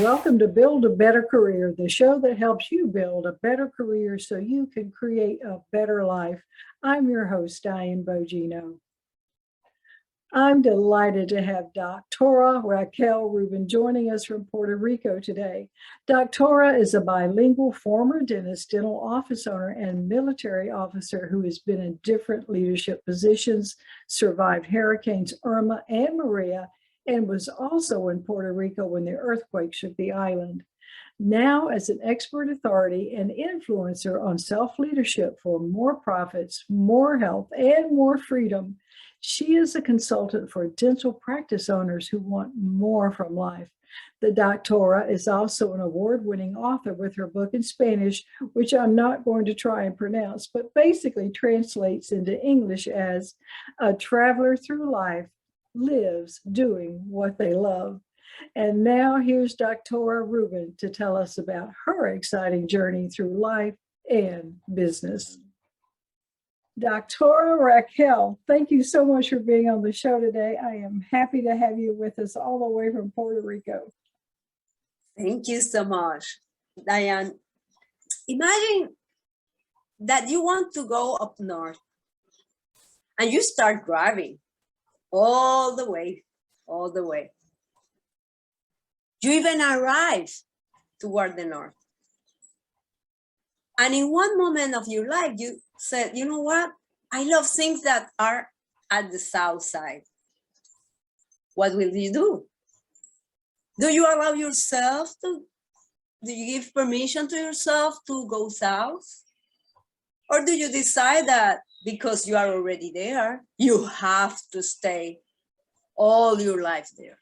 Welcome to Build a Better Career, the show that helps you build a better career so you can create a better life. I'm your host, Diane Bogino. I'm delighted to have Dr. Raquel Rubín joining us from Puerto Rico today. Dr. is a bilingual former dentist, dental office owner, and military officer who has been in different leadership positions, survived Hurricanes Irma and Maria, and was also in Puerto Rico when the earthquake shook the island. Now, as an expert authority and influencer on self-leadership for more profits, more health, and more freedom, she is a consultant for dental practice owners who want more from life. The doctora is also an award-winning author with her book in Spanish, which I'm not going to try and pronounce, but basically translates into English as "A Traveler Through Life Lives Doing What They Love." And now here's Dr. Rubín to tell us about her exciting journey through life and business. Dr. Raquel, thank you so much for being on the show today. I am happy to have you with us all the way from Puerto Rico. Thank you so much, Diane. Imagine that you want to go up north and you start driving all the way. You even arrive toward the north. And in one moment of your life, you said, you know what? I love things that are at the south side. What will you do? Do you allow yourself to, do you give permission to yourself to go south? Or do you decide that because you are already there, you have to stay all your life there?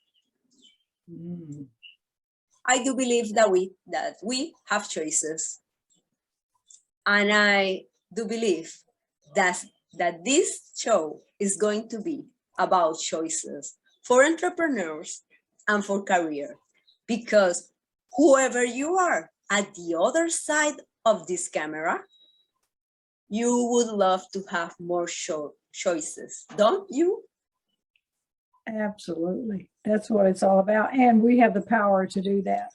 I do believe that we have choices. And I do believe that this show is going to be about choices for entrepreneurs and for career, because whoever you are at the other side of this camera, you would love to have more choices, don't you? Absolutely. That's what it's all about. And we have the power to do that.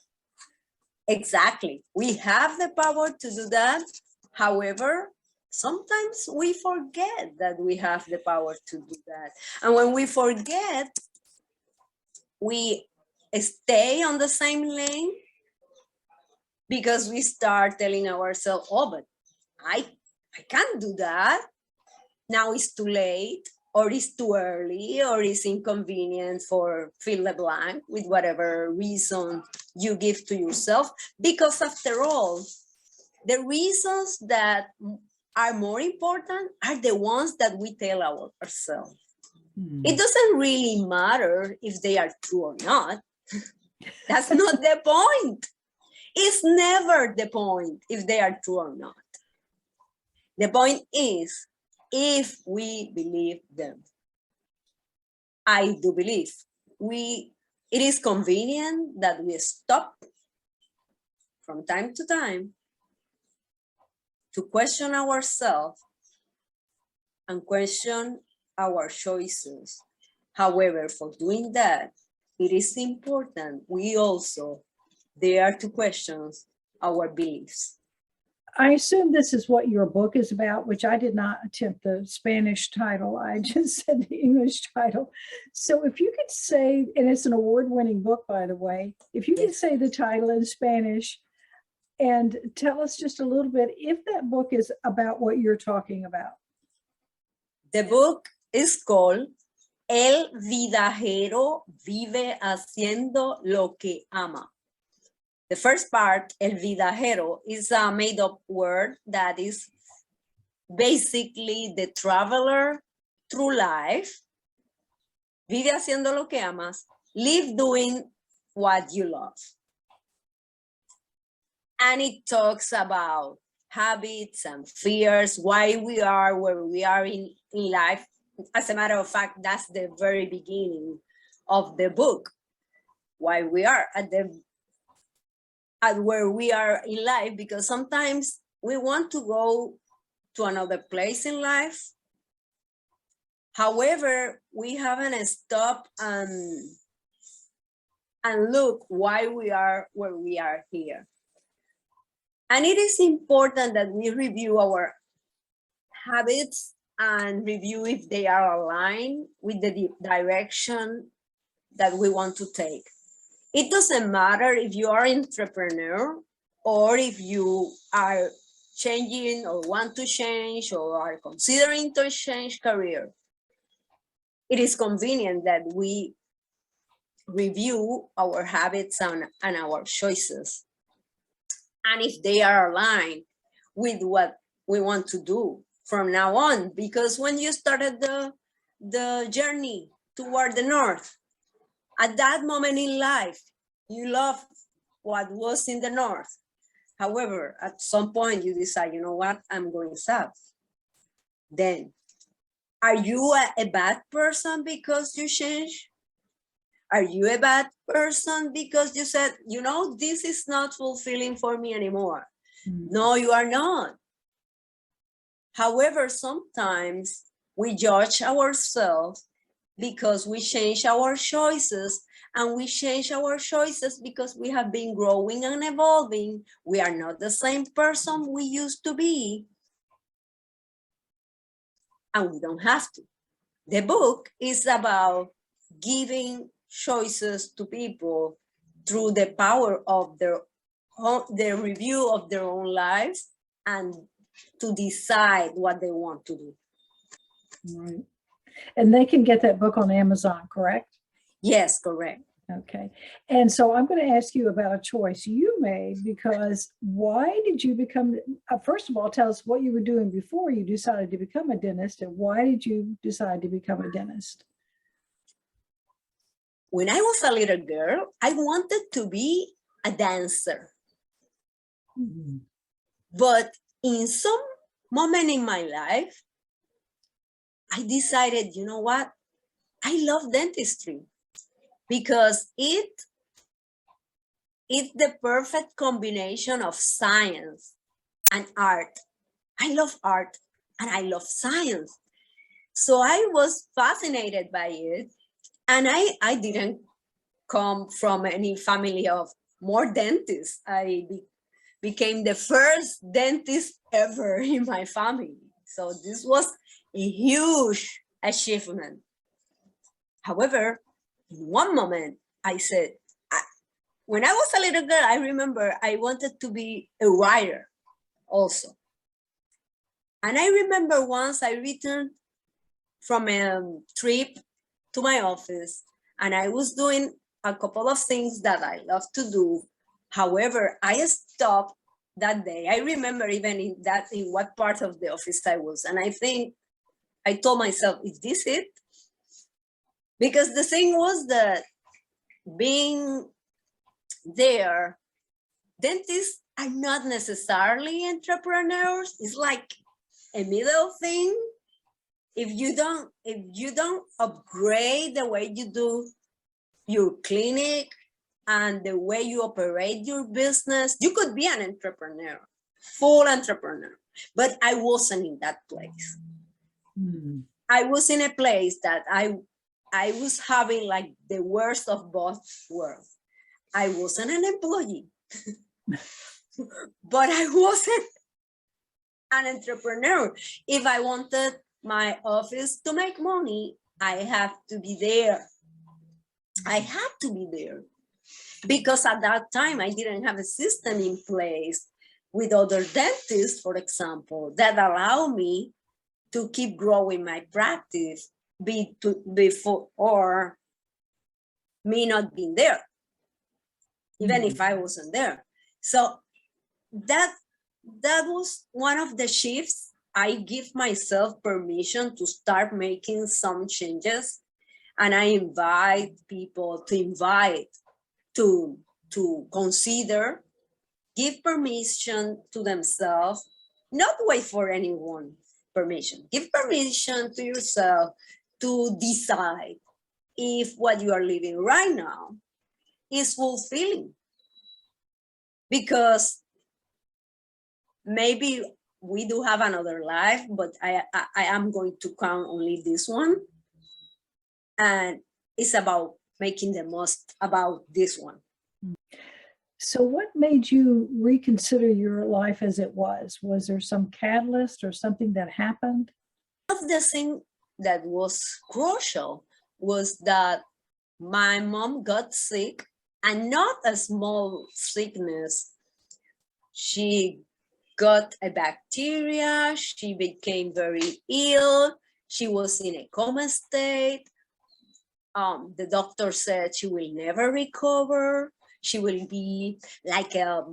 Exactly. We have the power to do that. However, sometimes we forget that we have the power to do that. And when we forget, we stay on the same lane because we start telling ourselves, oh, but I can't do that. Now it's too late, or it's too early, or it's inconvenient, for fill the blank with whatever reason you give to yourself. Because after all, the reasons that are more important are the ones that we tell ourselves. It doesn't really matter if they are true or not. That's not the point. It's never the point if they are true or not. The point is if we believe them. I do believe it is convenient that we stop from time to time to question ourselves and question our choices. However, for doing that, it is important we also dare to question our beliefs. I assume this is what your book is about, which I did not attempt the Spanish title. I just said the English title. So if you could say, and it's an award-winning book, by the way, if you could say the title in Spanish and tell us just a little bit if that book is about what you're talking about. The book is called El Vidajero Vive Haciendo Lo que Ama. The first part, El Vidajero, is a made-up word that is basically the traveler through life. Vive haciendo lo que amas. Live doing what you love. And it talks about habits and fears, why we are where we are in life. As a matter of fact, that's the very beginning of the book. Why we are at where we are in life, because sometimes we want to go to another place in life. However, we haven't stopped and and look why we are where we are here. And it is important that we review our habits and review if they are aligned with the direction that we want to take. It doesn't matter if you are an entrepreneur or if you are changing or want to change or are considering to change career. It is convenient that we review our habits and our choices. And if they are aligned with what we want to do from now on, because when you started the journey toward the north, at that moment in life, you loved what was in the north. However, at some point you decide, you know what, I'm going south. Then, are you a bad person because you changed? Are you a bad person because you said, you know, this is not fulfilling for me anymore? No, you are not. However, sometimes we judge ourselves because we change our choices, and we change our choices because we have been growing and evolving. We are not the same person we used to be, and we don't have to. The book is about giving choices to people through the power of their review of their own lives and to decide what they want to do. Right. And they can get that book on Amazon, correct? Yes, correct. Okay. And so I'm going to ask you about a choice you made, because why did you become, first of all, tell us what you were doing before you decided to become a dentist, and why did you decide to become a dentist? When I was a little girl, I wanted to be a dancer. Mm-hmm. But in some moment in my life, I decided, you know what? I love dentistry because it's the perfect combination of science and art. I love art and I love science. So I was fascinated by it. And I didn't come from any family of more dentists. I became the first dentist ever in my family. So this was a huge achievement. However, in one moment, I said, when I was a little girl, I remember I wanted to be a writer also. And I remember once I returned from a trip to my office, and I was doing a couple of things that I love to do. However, I stopped that day. I remember even in what part of the office I was. And I think I told myself, is this it? Because the thing was that being there, dentists are not necessarily entrepreneurs. It's like a middle thing. If you don't upgrade the way you do your clinic and the way you operate your business, you could be an entrepreneur, full entrepreneur. But I wasn't in that place. I was in a place that I was having like the worst of both worlds. I wasn't an employee, but I wasn't an entrepreneur. If I wanted my office to make money, I have to be there. I had to be there because at that time I didn't have a system in place with other dentists, for example, that allow me to keep growing my practice before or me not being there, even if I wasn't there. So that was one of the shifts. I give myself permission to start making some changes, and I invite people to consider, give permission to themselves, not wait for anyone permission. Give permission to yourself to decide if what you are living right now is fulfilling. Because maybe we do have another life, but I am going to count only this one. And it's about making the most about this one. So what made you reconsider your life as it was? Was there some catalyst or something that happened? One of the things that was crucial was that my mom got sick, and not a small sickness. She got a bacteria, she became very ill, she was in a coma state. The doctor said she will never recover. She will be like a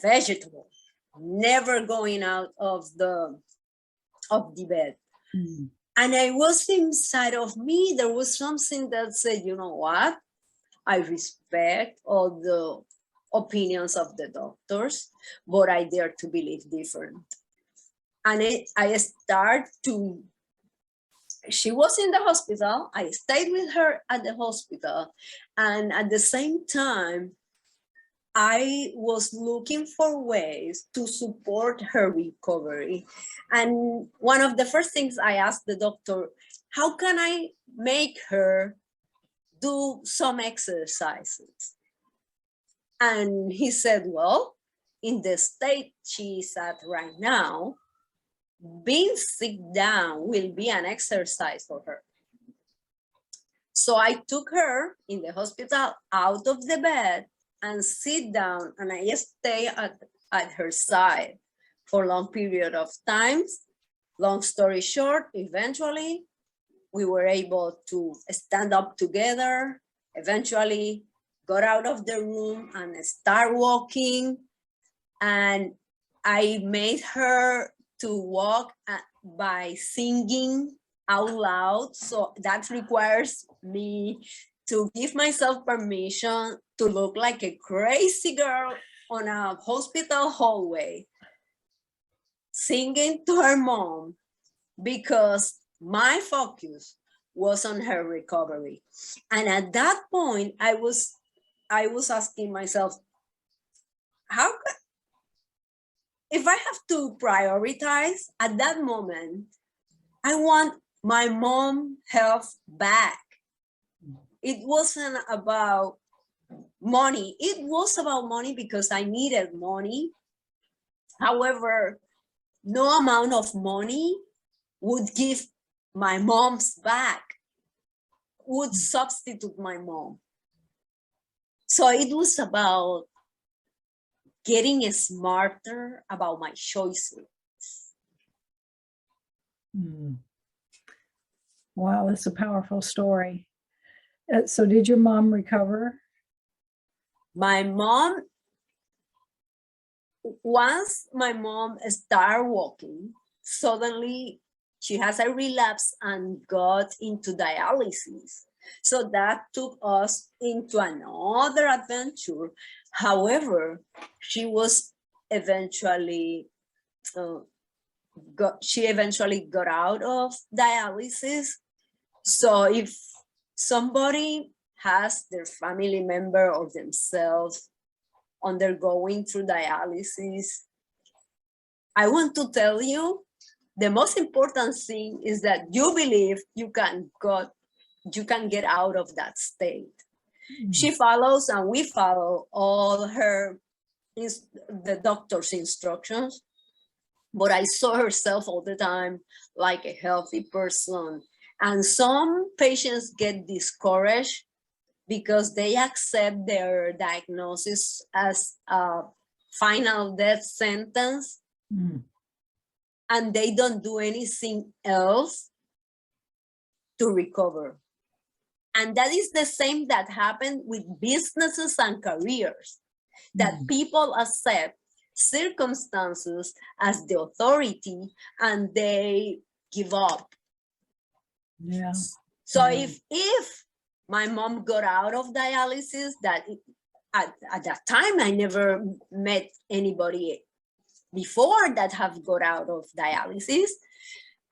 vegetable, never going out of the bed. Mm. And I was inside of me, there was something that said, you know what? I respect all the opinions of the doctors, but I dare to believe different. And I start to, she was in the hospital, I stayed with her at the hospital, and at the same time, I was looking for ways to support her recovery. And one of the first things I asked the doctor, how can I make her do some exercises? And he said, well, in the state she's at right now, being sit down will be an exercise for her. So I took her in the hospital out of the bed and sit down, and I stay at her side for a long period of times. Long story short, eventually we were able to stand up together, eventually got out of the room and start walking. And I made her to walk by singing out loud. So that requires me to give myself permission to look like a crazy girl on a hospital hallway, singing to her mom, because my focus was on her recovery. And at that point, I was asking myself, how could, if I have to prioritize at that moment, I want my mom health back. It wasn't about money. It was about money because I needed money. However, no amount of money would give my mom's back, would substitute my mom. So it was about getting smarter about my choices. Wow, that's a powerful story. So did your mom recover? My mom, once my mom started walking, suddenly she has a relapse and got into dialysis. So that took us into another adventure. However, she was eventually got out of dialysis. So if somebody has their family member or themselves undergoing through dialysis, I want to tell you, the most important thing is that you believe you can get out of that state. She follows, and we follow all the doctor's instructions, but I saw herself all the time like a healthy person. And some patients get discouraged because they accept their diagnosis as a final death sentence, and they don't do anything else to recover. And that is the same that happened with businesses and careers, that people accept circumstances as the authority and they give up. Yeah. So if my mom got out of dialysis, at that time I never met anybody before that have got out of dialysis.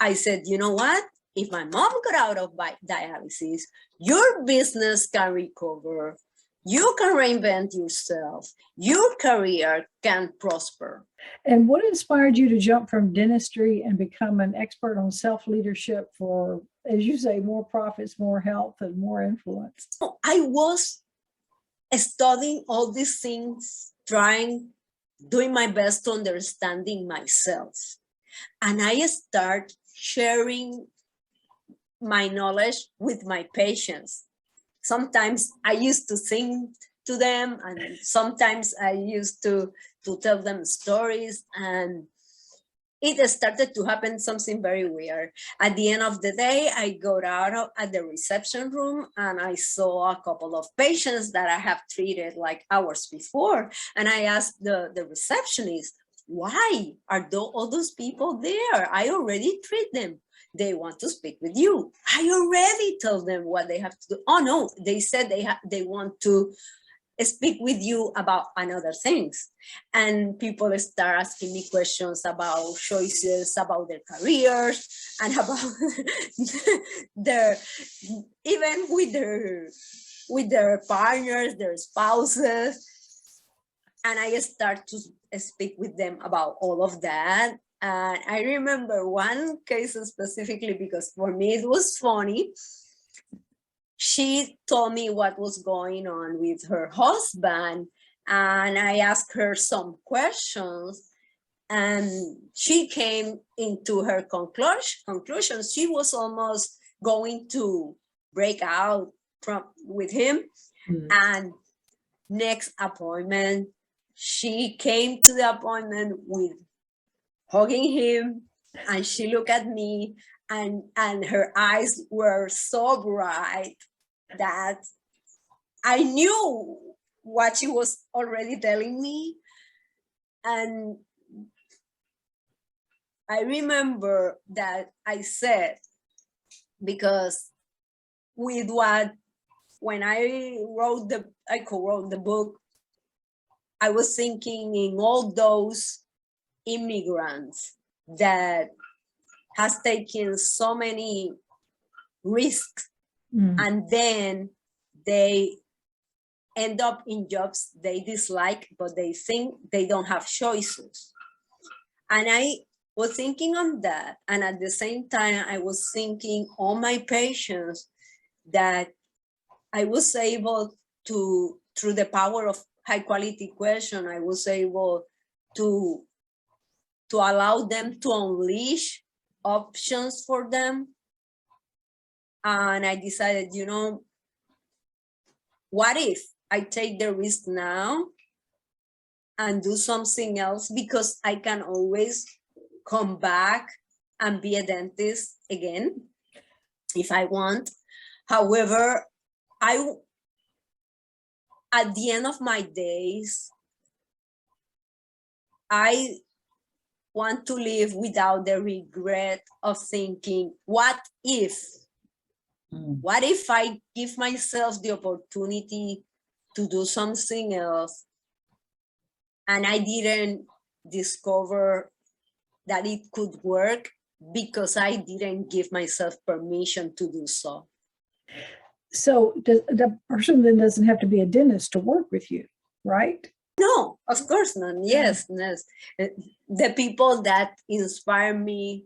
I said, you know what? If my mom got out of dialysis, your business can recover. You can reinvent yourself. Your career can prosper. And what inspired you to jump from dentistry and become an expert on self-leadership for as you say, more profits, more health, and more influence. I was studying all these things, doing my best to understanding myself. And I start sharing my knowledge with my patients. Sometimes I used to sing to them, and sometimes I used to tell them stories, and it started to happen something very weird. At the end of the day, I got out at the reception room and I saw a couple of patients that I have treated like hours before. And I asked the receptionist, why are all those people there? I already treat them. They want to speak with you. I already told them what they have to do. Oh no, they said they want to speak with you about another things. And people start asking me questions about choices, about their careers, and about even with their partners, their spouses. And I start to speak with them about all of that. And I remember one case specifically because for me it was funny. She told me what was going on with her husband, and I asked her some questions, and she came into her conclusion. She was almost going to break out with him. And next appointment, she came to the appointment with hugging him, and she looked at me, and her eyes were so bright that I knew what she was already telling me. And I remember that I said, because when I co-wrote the book, I was thinking in all those immigrants that has taken so many risks, and then they end up in jobs they dislike, but they think they don't have choices. And I was thinking on that, and at the same time I was thinking on my patients that I was able to, through the power of high quality question, I was able to allow them to unleash options for them. And I decided, what if I take the risk now and do something else, because I can always come back and be a dentist again if I want. However, at the end of my days, I want to live without the regret of thinking, what if? What if I give myself the opportunity to do something else and I didn't discover that it could work because I didn't give myself permission to do so? So the person then doesn't have to be a dentist to work with you, right? No, of course not. Yes. The people that inspire me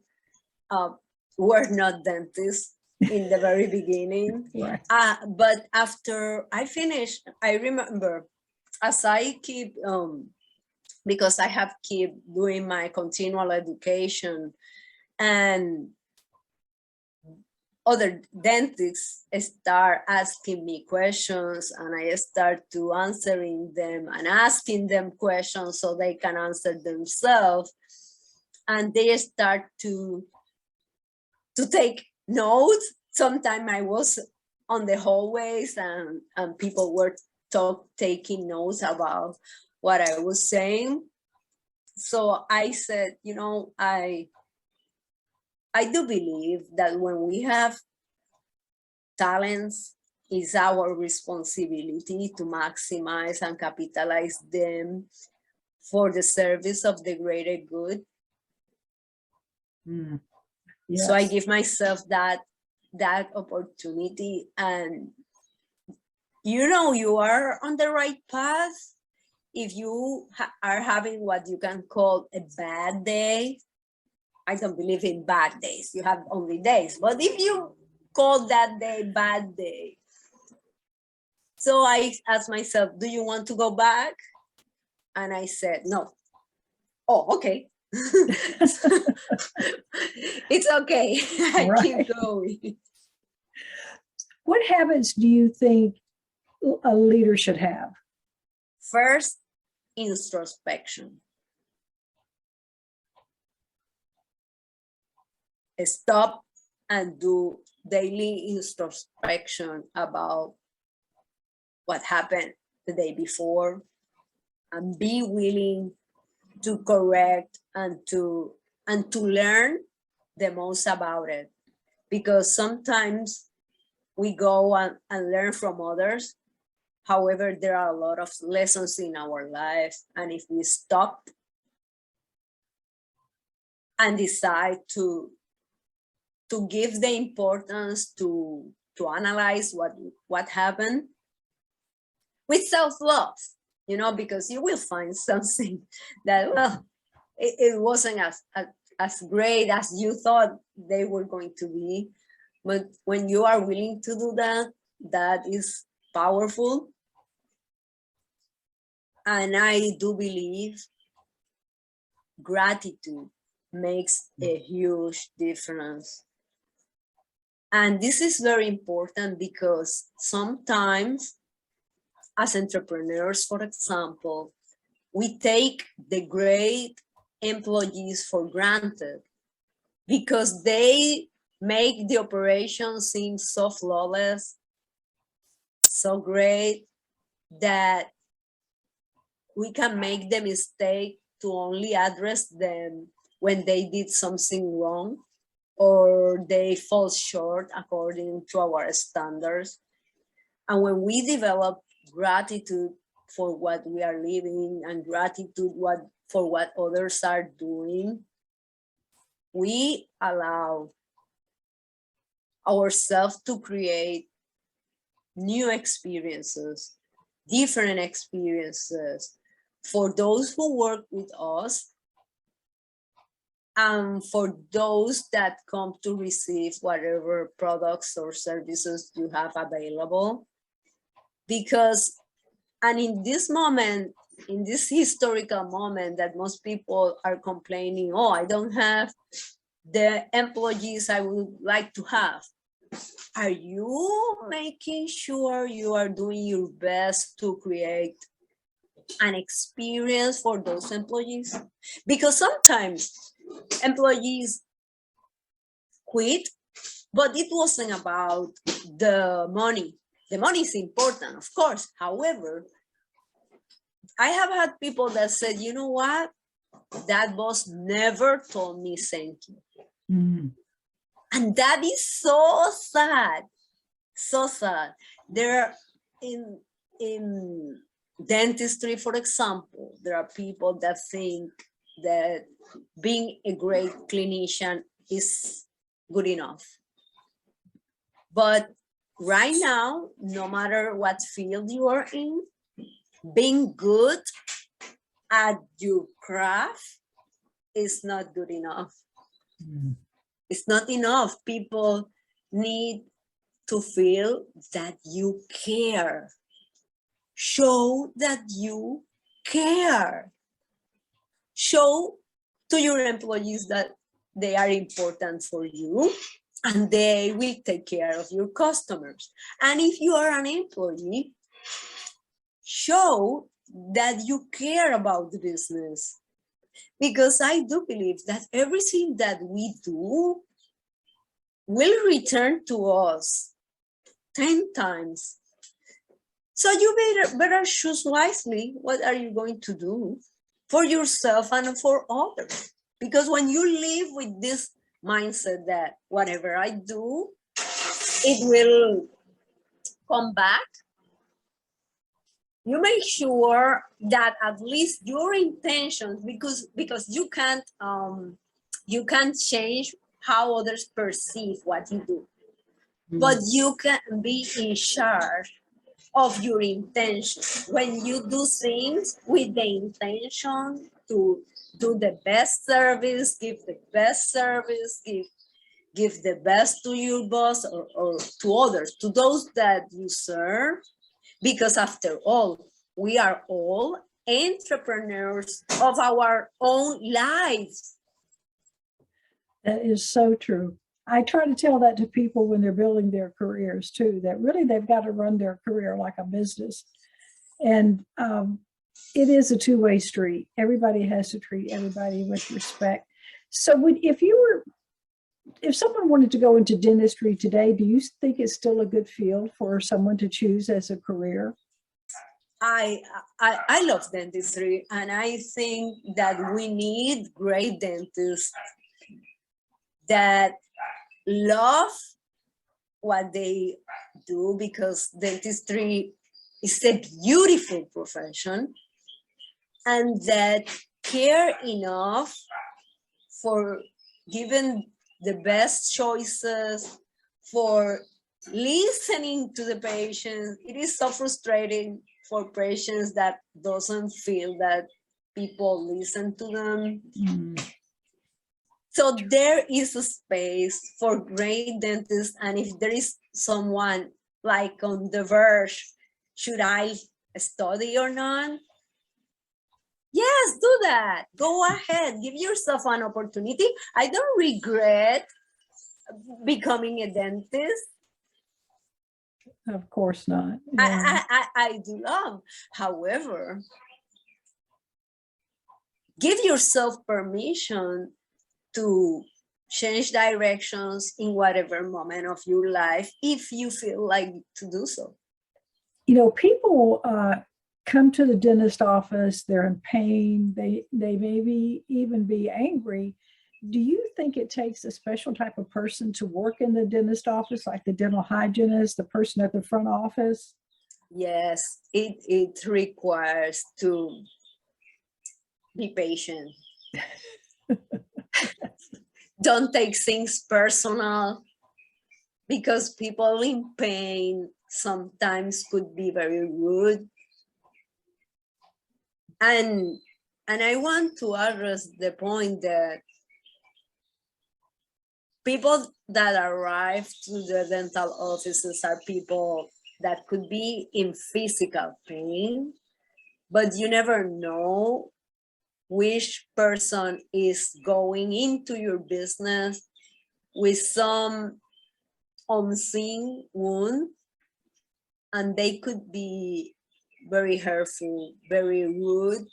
were not dentists in the very beginning. Right. But after I finished, I remember as I keep, because I have keep doing my continual education, and other dentists start asking me questions, and I start to answering them and asking them questions so they can answer themselves. And they start to take notes. Sometimes I was on the hallways and people were taking notes about what I was saying. So I said, I do believe that when we have talents, it's our responsibility to maximize and capitalize them for the service of the greater good. Yes. So I give myself that opportunity, and you are on the right path. If you are having what you can call a bad day, I don't believe in bad days. You have only days. But if you call that day bad day. So I asked myself, do you want to go back? And I said, no. Oh, okay. It's okay. I keep Right. going. What habits do you think a leader should have? First, introspection. Stop and do daily introspection about what happened the day before, and be willing to correct and to learn the most about it, because sometimes we go and learn from others. However, there are a lot of lessons in our lives, and if we stop and decide to give the importance to analyze what happened with self-love, you know, because you will find something that, well, it wasn't as great as you thought they were going to be. But when you are willing to do that, that is powerful. And I do believe gratitude makes a huge difference. And this is very important because sometimes, as entrepreneurs, for example, we take the great employees for granted because they make the operation seem so flawless, so great, that we can make the mistake to only address them when they did something wrong or they fall short according to our standards. And when we develop gratitude for what we are living and gratitude for what others are doing, we allow ourselves to create new experiences, different experiences for those who work with us and for those that come to receive whatever products or services you have available. Because, and in this moment, in this historical moment that most people are complaining, oh, I don't have the employees I would like to have. Are you making sure you are doing your best to create an experience for those employees? Because sometimes employees quit, but it wasn't about the money. The money is important, of course. However, I have had people that said, you know what? That boss never told me thank you. Mm. And that is so sad. So sad. There in dentistry, for example, there are people that think that being a great clinician is good enough. But right now, no matter what field you are in, being good at your craft is not good enough. Mm. It's not enough. People need to feel that you care. Show that you care. Show to your employees that they are important for you and they will take care of your customers. And if you are an employee, show that you care about the business. Because I do believe that everything that we do will return to us 10 times. So you better choose wisely what are you going to do for yourself and for others. Because when you live with this mindset that whatever I do, it will come back, you make sure that at least your intentions, because you can't change how others perceive what you do, but you can be in charge of your intention. When you do things with the intention to do the best service, give the best service, give give the best to your boss or to others, to those that you serve, because after all, we are all entrepreneurs of our own lives. That is so true. I try to tell that to people when they're building their careers too, that really they've got to run their career like a business. And it is a two-way street. Everybody has to treat everybody with respect. So if someone wanted to go into dentistry today, do you think it's still a good field for someone to choose as a career? I love dentistry, and I think that we need great dentists that love what they do, because dentistry is a beautiful profession, and that care enough for giving the best choices, for listening to the patients. It is so frustrating for patients that doesn't feel that people listen to them. So there is a space for great dentists, and if there is someone like on the verge, should I study or not? Yes, do that. Go ahead, give yourself an opportunity. I don't regret becoming a dentist. Of course not. Yeah. I do love. However, give yourself permission to change directions in whatever moment of your life if you feel like to do so. You know, people come to the dentist office, they're in pain, they maybe even be angry. Do you think it takes a special type of person to work in the dentist office, like the dental hygienist, the person at the front office? Yes, it requires to be patient. Don't take things personal, because people in pain sometimes could be very rude. And I want to address the point that people that arrive to the dental offices are people that could be in physical pain, but you never know which person is going into your business with some unseen wound, and they could be very hurtful, very rude,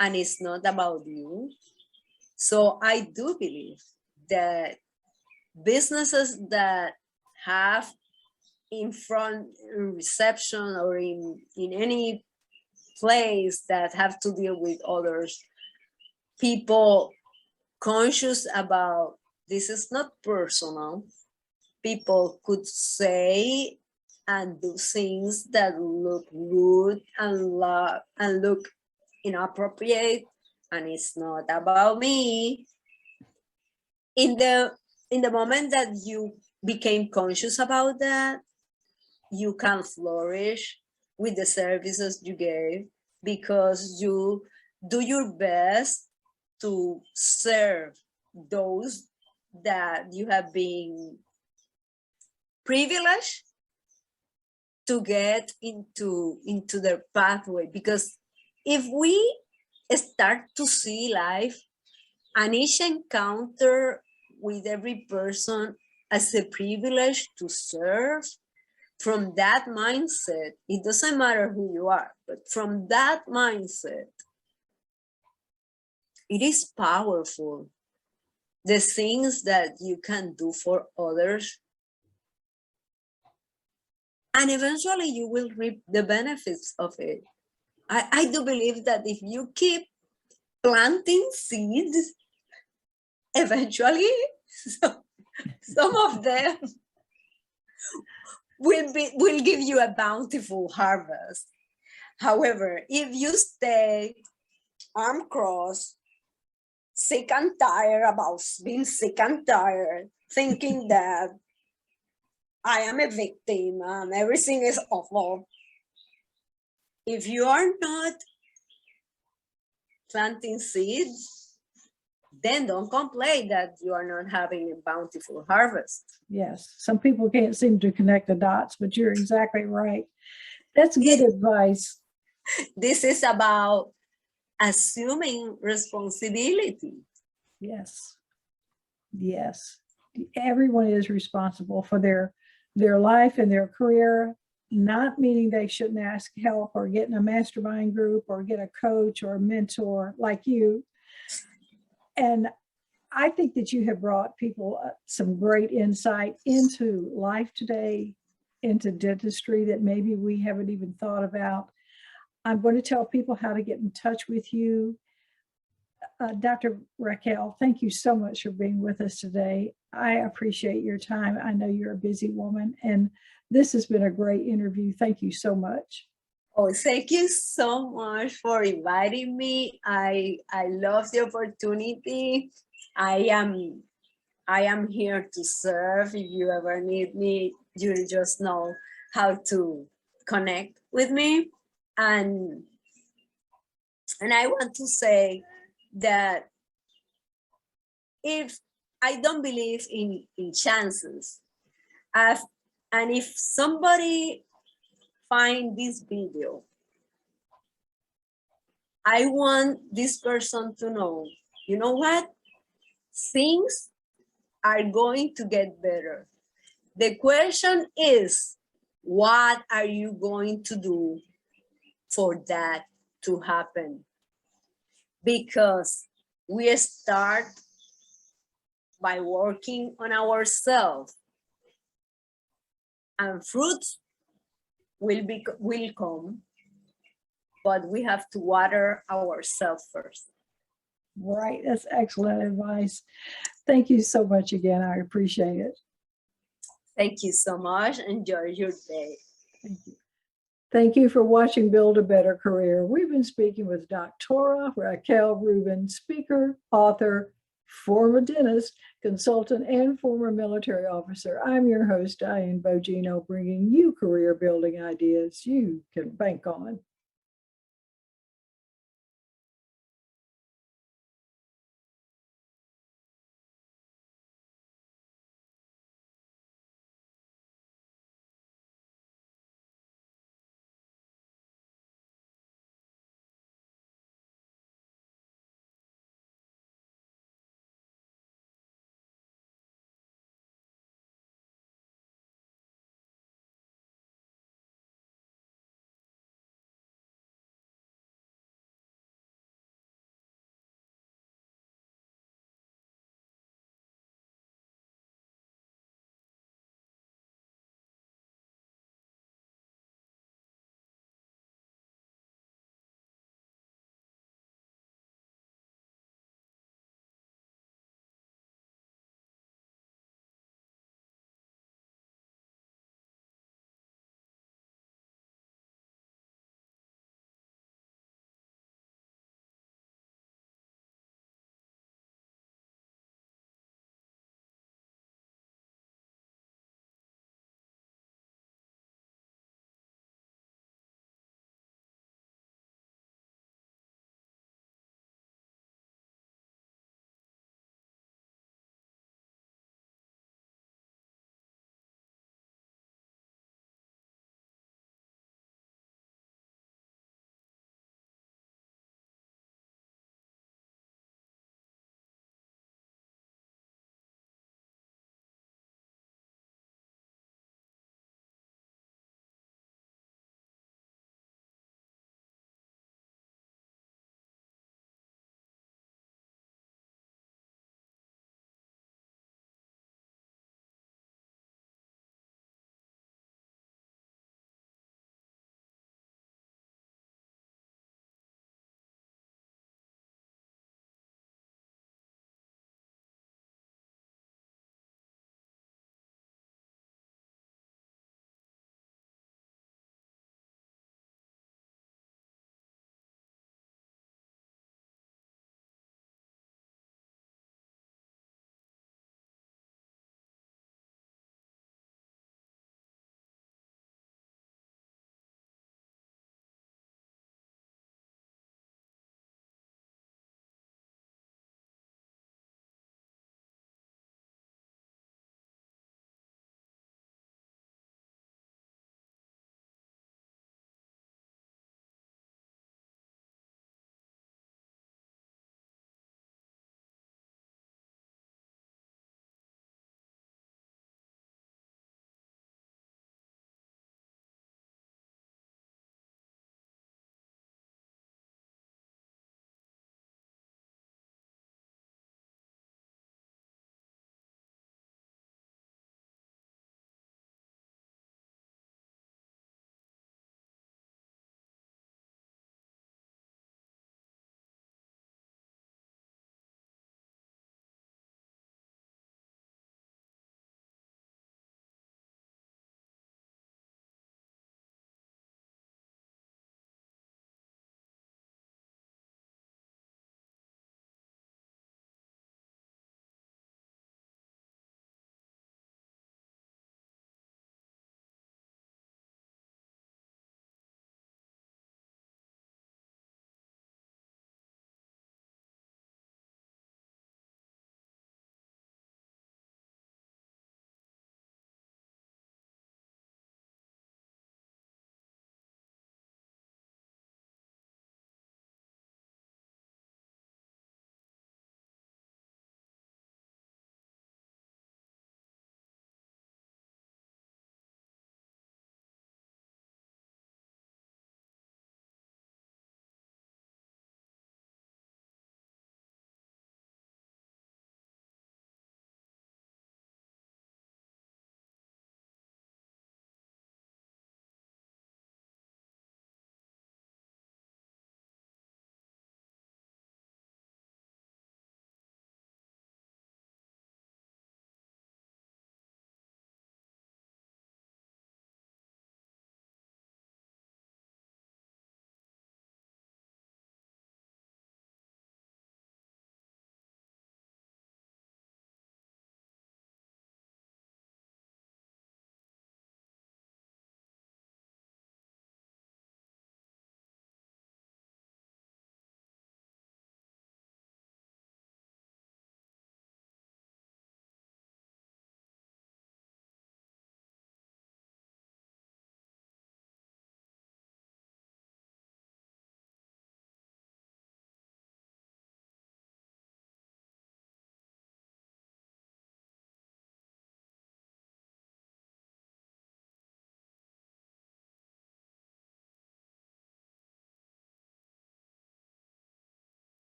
and it's not about you. So I do believe that businesses that have in front reception or in any place that have to deal with others, people conscious about this is not personal, people could say and do things that look rude and look inappropriate, and it's not about me. In the moment that you became conscious about that, you can flourish with the services you gave, because you do your best to serve those that you have been privileged to get into their pathway. Because if we start to see life and each encounter with every person as a privilege to serve, from that mindset, it doesn't matter who you are, but from that mindset, it is powerful. The things that you can do for others, and eventually you will reap the benefits of it. I do believe that if you keep planting seeds, eventually some of them will give you a bountiful harvest. However, if you stay arm crossed, sick and tired about being sick and tired, thinking that I am a victim and everything is awful, if you are not planting seeds, then don't complain that you are not having a bountiful harvest. Yes, some people can't seem to connect the dots, but you're exactly right. That's good advice. This is about assuming responsibility. Yes. Yes. Everyone is responsible for their life and their career, not meaning they shouldn't ask help or get in a mastermind group or get a coach or a mentor like you. And I think that you have brought people some great insight into life today, into dentistry that maybe we haven't even thought about. I'm going to tell people how to get in touch with you. Dr. Raquel, thank you so much for being with us today. I appreciate your time. I know you're a busy woman, and this has been a great interview. Thank you so much. Oh, thank you so much for inviting me. I love the opportunity. I am here to serve. If you ever need me, you just know how to connect with me. And I want to say that if I don't believe in chances, and if somebody find this video, I want this person to know, you know what? Things are going to get better. The question is, what are you going to do for that to happen? Because we start by working on ourselves, and fruits will come, but we have to water ourselves first. Right, that's excellent advice. Thank you so much again. I appreciate it. Thank you so much. Enjoy your day. Thank you. Thank you for watching Build a Better Career. We've been speaking with Dr. Raquel Rubín, speaker, author, former dentist, consultant, and former military officer. I'm your host, Diane Bogino, bringing you career building ideas you can bank on.